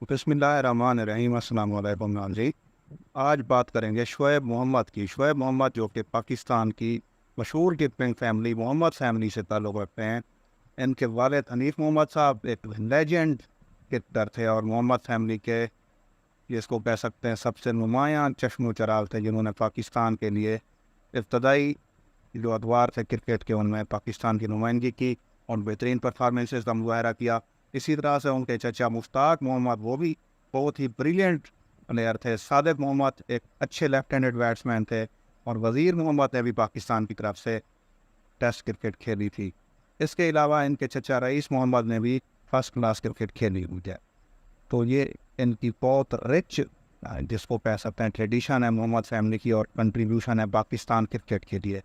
बिस्मिल्लाहिर्रहमानिर्रहीम। अस्सलाम वालेकुम नाज़रीन। आज बात करेंगे शोएब मोहम्मद की। शोएब मोहम्मद जो कि पाकिस्तान की मशहूर कीपिंग फैमिली मोहम्मद फैमिली से ताल्लुक़ रखते हैं। इनके वालिद हनीफ मोहम्मद साहब एक लेजेंड क्रिकेटर थे और मोहम्मद फैमिली के जिसको कह सकते हैं सबसे नुमायाँ चश्मो चराग थे, जिन्होंने पाकिस्तान के लिए इब्तदाई जो अदवार थे क्रिकेट के उनमें पाकिस्तान की नुमाइंदगी की और बेहतरीन परफॉर्मेंसेस का मुजाहरा किया। इसी तरह से उनके चचा मुश्ताक मोहम्मद वो भी बहुत ही ब्रिलियंट प्लेयर थे। सादिक मोहम्मद एक अच्छे लेफ्ट हैंडेड बैट्समैन थे और वज़ीर मोहम्मद ने भी पाकिस्तान की तरफ से टेस्ट क्रिकेट खेली थी। इसके अलावा इनके चचा रईस मोहम्मद ने भी फर्स्ट क्लास क्रिकेट खेली हुई है। तो ये इनकी बहुत रिच जिसको कह सकते हैं ट्रेडिशन है मोहम्मद फैमिली की और कंट्रीब्यूशन है पाकिस्तान क्रिकेट के लिए।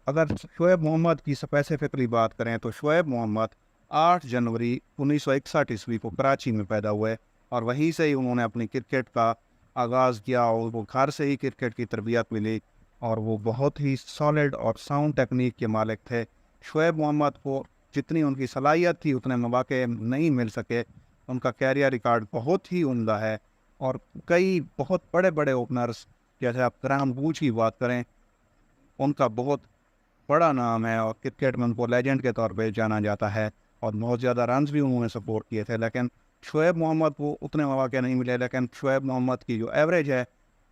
अगर शोएब मोहम्मद की स्पेसिफिकली बात करें तो शोएब मोहम्मद 8 जनवरी 1961 ईस्वी को कराची में पैदा हुए और वहीं से ही उन्होंने अपनी क्रिकेट का आगाज़ किया और वो घर से ही क्रिकेट की तरबियत मिली और वो बहुत ही सॉलिड और साउंड टेक्निक के मालिक थे। शोएब मोहम्मद को जितनी उनकी सलाहियत थी उतने मौके नहीं मिल सके। उनका कैरियर रिकॉर्ड बहुत ही उम्दा है और कई बहुत बड़े बड़े ओपनर्स जैसे आप ग्राहम वुड की बात करें, उनका बहुत बड़ा नाम है और क्रिकेट में उनको लेजेंड के तौर पे जाना जाता है और बहुत ज़्यादा रन्स भी उन्होंने सपोर्ट किए थे। लेकिन शोएब मोहम्मद को उतने मौके नहीं मिले, लेकिन शोएब मोहम्मद की जो एवरेज है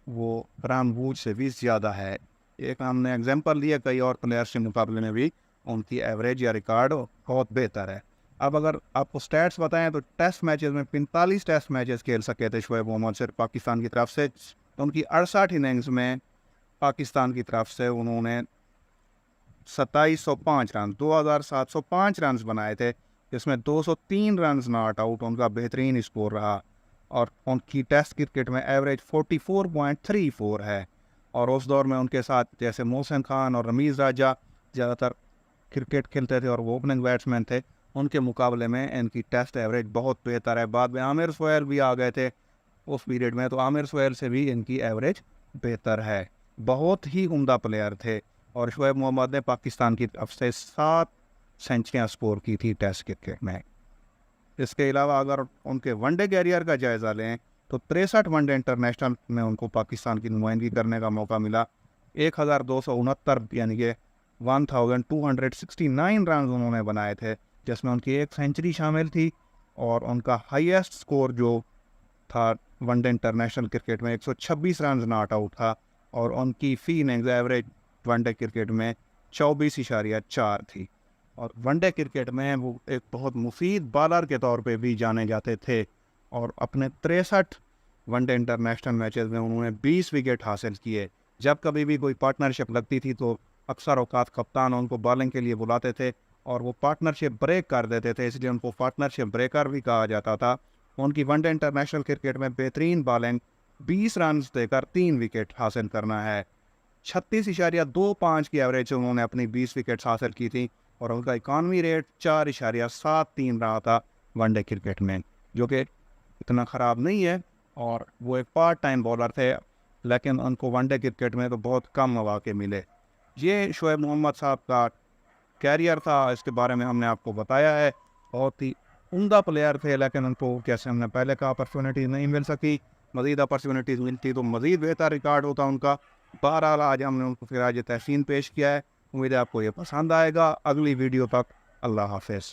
वो ग्राहम वुड से भी ज़्यादा है। एक हमने एग्जांपल लिया, कई और प्लेयर्स के मुकाबले में भी उनकी एवरेज या रिकॉर्ड बहुत बेहतर है। अब अगर आपको स्टैट्स बताएं तो टेस्ट मैचेस में 45 टेस्ट मैचेस खेल सके थे शोएब मोहम्मद सिर्फ पाकिस्तान की तरफ से। तो उनकी 68 इनिंग्स में पाकिस्तान की तरफ से उन्होंने 2705 रन 2705 रन बनाए थे, जिसमें 203 रन नॉट आउट उनका बेहतरीन स्कोर रहा और उनकी टेस्ट क्रिकेट में एवरेज 44.34 है। और उस दौर में उनके साथ जैसे मोहसिन खान और रमीज़ राजा ज़्यादातर क्रिकेट खेलते थे और वो ओपनिंग बैट्समैन थे, उनके मुकाबले में इनकी टेस्ट एवरेज बहुत बेहतर है। बाद में आमिर सोहेल भी आ गए थे उस पीरियड में, तो आमिर सोहेल से भी इनकी एवरेज बेहतर है। बहुत ही उम्दा प्लेयर थे और शोएब मोहम्मद ने पाकिस्तान की तरफ से 7 सेंचुरियाँ स्कोर की थी टेस्ट क्रिकेट में। इसके अलावा अगर उनके वनडे कैरियर का जायज़ा लें तो 63 वनडे इंटरनेशनल में उनको पाकिस्तान की नुमाइंदगी करने का मौका मिला। 1269 यानी कि 1269 रन उन्होंने बनाए थे, जिसमें उनकी एक सेंचुरी शामिल थी और उनका हाईएस्ट स्कोर जो था वनडे इंटरनेशनल क्रिकेट में 126 रन नॉट आउट था और उनकी फी इनिंग्स एवरेज वनडे क्रिकेट में 24.4 थी। और वनडे क्रिकेट में वो एक बहुत मुफीद बॉलर के तौर पे भी जाने जाते थे और अपने 63 वनडे इंटरनेशनल मैचेस में उन्होंने 20 विकेट हासिल किए। जब कभी भी कोई पार्टनरशिप लगती थी तो अक्सर औकात कप्तान उनको बॉलिंग के लिए बुलाते थे और वो पार्टनरशिप ब्रेक कर देते थे, इसलिए उनको पार्टनरशिप ब्रेकर भी कहा जाता था। उनकी वनडे इंटरनेशनल क्रिकेट में बेहतरीन बॉलिंग 20 रन देकर 3 विकेट हासिल करना है। 36.25 की एवरेज से उन्होंने अपनी 20 विकेट्स हासिल की थी और उनका इकॉनमी रेट 4.73 रहा था वनडे क्रिकेट में, जो कि इतना ख़राब नहीं है। और वो एक पार्ट टाइम बॉलर थे, लेकिन उनको वनडे क्रिकेट में तो बहुत कम मौके मिले। ये शोएब मोहम्मद साहब का कैरियर था, इसके बारे में हमने आपको बताया है। बहुत ही उम्दा प्लेयर थे, लेकिन उनको जैसे हमने पहले कहा अपॉर्चुनिटी नहीं मिल सकी। मज़ीद अपॉर्चुनिटीज़ मिलती तो मज़ीद बेहतर रिकॉर्ड होता उनका। बहरहाल आज हमने उनको फिर आज तहसीन पेश किया है। उम्मीद है आपको ये पसंद आएगा। अगली वीडियो तक अल्लाह हाफ़िज़।